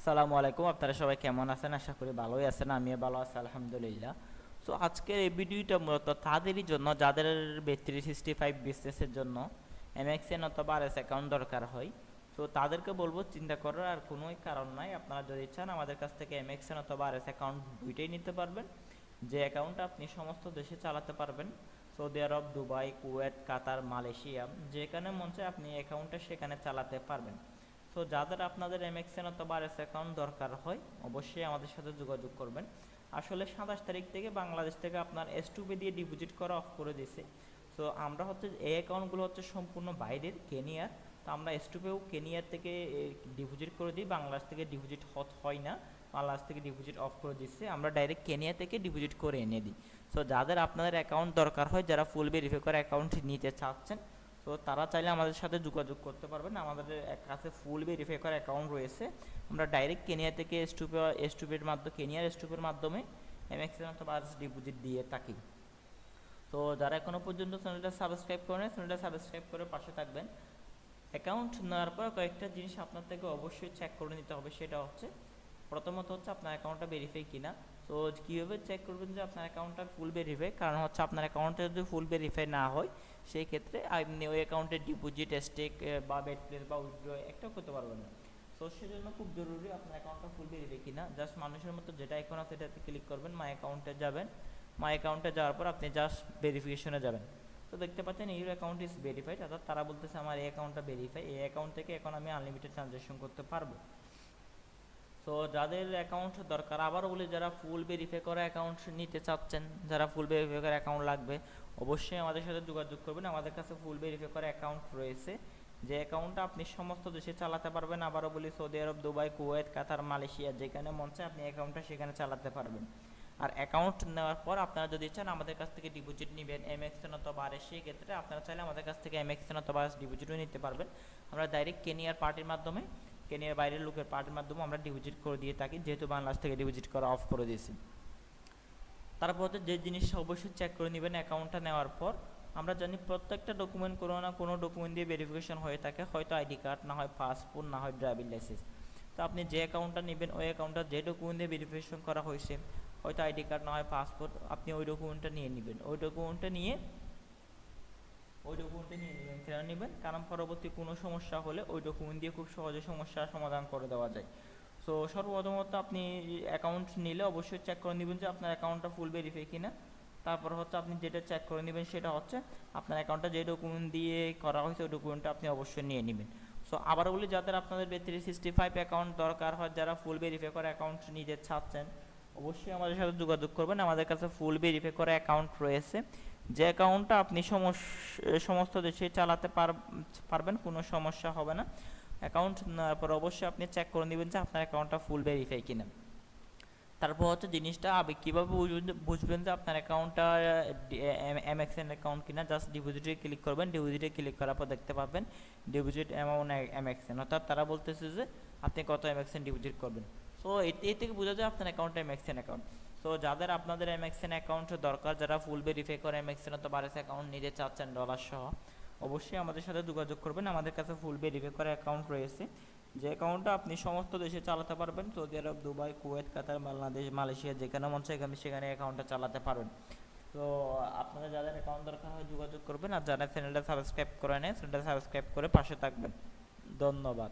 আসসালামু আলাইকুম, আপনারা সবাই কেমন আছেন? আশা করি ভালোই আছেন। আমিও ভালো আছি আলহামদুলিল্লাহ। সো আজকের এই ভিডিওটা মূলত তাদেরই জন্য যাদের Bet365 বিজনেসের জন্য MXN অথবা RS অ্যাকাউন্ট দরকার হয়। তো তাদেরকে বলবো চিন্তা করার আর কোনোই কারণ নাই। আপনারা যদি চান আমাদের কাছ থেকে MXN অথবা RS অ্যাকাউন্ট দুইটাই নিতে পারবেন, যে অ্যাকাউন্টটা আপনি সমস্ত দেশে চালাতে পারবেন। সৌদি আরব, দুবাই, কুয়েত, কাতার, মালয়েশিয়া, যেখানে মন চায় আপনি অ্যাকাউন্টটা সেখানে চালাতে পারবেন। সো যাদের আপনাদের MXN অথবা RS অ্যাকাউন্ট দরকার হয় অবশ্যই আমাদের সাথে যোগাযোগ করবেন। আসলে 27 তারিখ থেকে বাংলাদেশ থেকে আপনার S2P দিয়ে ডিপোজিট করা অফ করে দিয়েছে। সো আমরা হচ্ছে এই অ্যাকাউন্টগুলো হচ্ছে সম্পূর্ণ বাইরের, কেনিয়ার। তো আমরা S2Pও কেনিয়ার থেকে ডিপোজিট করে দিই, বাংলাদেশ থেকে ডিপোজিট হয় না। বাংলাদেশ থেকে ডিপোজিট অফ করে দিচ্ছে, আমরা ডাইরেক্ট কেনিয়া থেকে ডিপোজিট করে এনে দিই। সো যাদের আপনাদের অ্যাকাউন্ট দরকার হয়, যারা ফুল ভেরিফাই করে অ্যাকাউন্ট নিতে চাচ্ছেন, তো তারা চাইলে আমাদের সাথে যোগাযোগ করতে পারবেন। আমাদের কাছে ফুল ভেরিফাই করা অ্যাকাউন্ট রয়েছে। আমরা ডাইরেক্ট কেনিয়া থেকে S2P মাধ্যমে, কেনিয়ার S2P মাধ্যমে MXN অথবা RS ডিপোজিট দিয়ে থাকি। তো যারা এখনও পর্যন্ত চ্যানেলটা সাবস্ক্রাইব করেন, চ্যানেলটা সাবস্ক্রাইব করে পাশে থাকবেন। অ্যাকাউন্ট নেওয়ার পর কয়েকটা জিনিস আপনার থেকে অবশ্যই চেক করে নিতে হবে। সেটা হচ্ছে প্রথমত হচ্ছে আপনার অ্যাকাউন্টটা ভেরিফাই কিনা। তো কীভাবে চেক করবেন যে আপনার অ্যাকাউন্টটা ফুল ভেরিফাই? কারণ হচ্ছে আপনার অ্যাকাউন্টে যদি ফুল ভেরিফাই না হয়, সেই ক্ষেত্রে আপনি ওই অ্যাকাউন্টে ডিপোজিট, স্টেক বা বেড প্লেস বা উইথড্র একটাও করতে পারবেন না। তো সেজন্য খুব জরুরি আপনার অ্যাকাউন্টটা ফুল ভেরিফাই কিনা। জাস্ট মানুষের মতো যেটা এখন আছে সেটাতে ক্লিক করবেন, মাই অ্যাকাউন্টে যাবেন। মাই অ্যাকাউন্টে যাওয়ার পর আপনি জাস্ট ভেরিফিকেশনে যাবেন। তো দেখতে পাচ্ছেন ইউর অ্যাকাউন্ট ইজ ভেরিফাইড, অর্থাৎ তারা বলতেছে আমার এই অ্যাকাউন্টটা ভেরিফাই, এই অ্যাকাউন্ট থেকে এখন আমি আনলিমিটেড ট্রানজ্যাকশন করতে পারবো। তো যাদের অ্যাকাউন্ট দরকার, আবারও বলি, যারা ফুল ভেরিফাই করা অ্যাকাউন্ট নিতে চাচ্ছেন, যারা ফুল ভেরিফাই করা অ্যাকাউন্ট লাগবে, অবশ্যই আমাদের সাথে যোগাযোগ করবেন। আমাদের কাছে ফুল ভেরিফাই করা অ্যাকাউন্ট রয়েছে, যে অ্যাকাউন্টটা আপনি সমস্ত দেশে চালাতে পারবেন। আবারও বলি, সৌদি আরব, দুবাই, কুয়েত, কাতার, মালয়েশিয়া, যেখানে মন চায় আপনি অ্যাকাউন্টটা সেখানে চালাতে পারবেন। আর অ্যাকাউন্ট নেওয়ার পর আপনারা যদি চান আমাদের কাছ থেকে ডিপোজিট নেবেন MXN অথবা RS, সেই ক্ষেত্রে আপনারা চাইলে আমাদের কাছ থেকে MXN অথবা RS ডিপোজিটও নিতে পারবেন। আমরা ডাইরেক্ট কেনিয়ার পার্টির মাধ্যমে, কেনিয়ার বাইরের লোকের পার্টির মাধ্যমে আমরা ডিপোজিট করে দিয়ে থাকি, যেহেতু বাংলাদেশ থেকে ডিপোজিট করা অফ করে দিয়েছি। তারপর হচ্ছে যে জিনিসটা অবশ্যই চেক করে নেবেন অ্যাকাউন্টটা নেওয়ার পর, আমরা জানি প্রত্যেকটা ডকুমেন্ট কোনো না কোনো ডকুমেন্ট দিয়ে ভেরিফিকেশন হয়ে থাকে, হয়তো আইডি কার্ড, না হয় পাসপোর্ট, না হয় ড্রাইভিং লাইসেন্স। তো আপনি যে অ্যাকাউন্টটা নেবেন ওই অ্যাকাউন্টটা যে ডকুমেন্ট দিয়ে ভেরিফিকেশন করা হয়েছে, হয়তো আইডি কার্ড, না হয় পাসপোর্ট, আপনি ওই ডকুমেন্টটা নিয়ে নেবেন। ওই ডকুমেন্টটা নিয়ে নেবেন। কেন নেবেন? কারণ পরবর্তী কোনো সমস্যা হলে ওই ডকুমেন্ট দিয়ে খুব সহজে সমস্যার সমাধান করে দেওয়া যায়। সো সর্বপ্রথমত আপনি অ্যাকাউন্ট নিলে অবশ্যই চেক করে নেবেন যে আপনার অ্যাকাউন্টটা ফুল ভেরিফাই কিনা। তারপর হচ্ছে আপনি যেটা চেক করে নেবেন সেটা হচ্ছে আপনার অ্যাকাউন্টটা যে ডকুমেন্ট দিয়ে করা হয়েছে ওই ডকুমেন্টটা আপনি অবশ্যই নিয়ে নেবেন। সো আবার বলি, যাদের আপনাদের Bet365 অ্যাকাউন্ট দরকার হয়, যারা ফুল ভেরিফাই করে অ্যাকাউন্ট নিতে চাচ্ছেন, অবশ্যই আমাদের সাথে যোগাযোগ করবেন। আমাদের কাছে ফুল ভেরিফাই করা অ্যাকাউন্ট রয়েছে, যে অ্যাকাউন্টটা আপনি সমস্ত দেশে চালাতে পারবেন, কোনো সমস্যা হবে না। অ্যাকাউন্ট নেওয়ার পর অবশ্যই আপনি চেক করে নেবেন যে আপনার অ্যাকাউন্টটা ফুল ভেরিফাই কিনা। তারপর হচ্ছে জিনিসটা কীভাবে বুঝবেন যে আপনার অ্যাকাউন্টটা MXN অ্যাকাউন্ট কিনা? জাস্ট ডিপোজিটে ক্লিক করবেন। ডিপোজিটে ক্লিক করার পর দেখতে পাবেন ডিপোজিট অ্যামাউন্ট MXN, অর্থাৎ তারা বলতেছে যে আপনি কত MXN ডিপোজিট করবেন। সো এ থেকে বোঝা যায় আপনার অ্যাকাউন্টটা MXN অ্যাকাউন্ট। সো যাদের আপনাদের MXN অ্যাকাউন্ট দরকার, যারা ফুল ভেরিফাই করে MXN অথবা RS অ্যাকাউন্ট নিতে চাচ্ছেন ডলার সহ, অবশ্যই আমাদের সাথে যোগাযোগ করবেন। আমাদের কাছে ফুল ভেরিফাই করা অ্যাকাউন্ট রয়েছে, যে অ্যাকাউন্টটা আপনি সমস্ত দেশে চালাতে পারবেন। সৌদি আরব, দুবাই, কুয়েত, কাতার, বাংলাদেশ, মালয়েশিয়া, যেখানে মন চায় সেখানে অ্যাকাউন্টটা চালাতে পারবেন। তো আপনারা যাদের অ্যাকাউন্ট দরকার হয় যোগাযোগ করবেন। আর যারা চ্যানেলটা সাবস্ক্রাইব করে নেয়, চ্যানেলটা সাবস্ক্রাইব করে পাশে থাকবেন। ধন্যবাদ।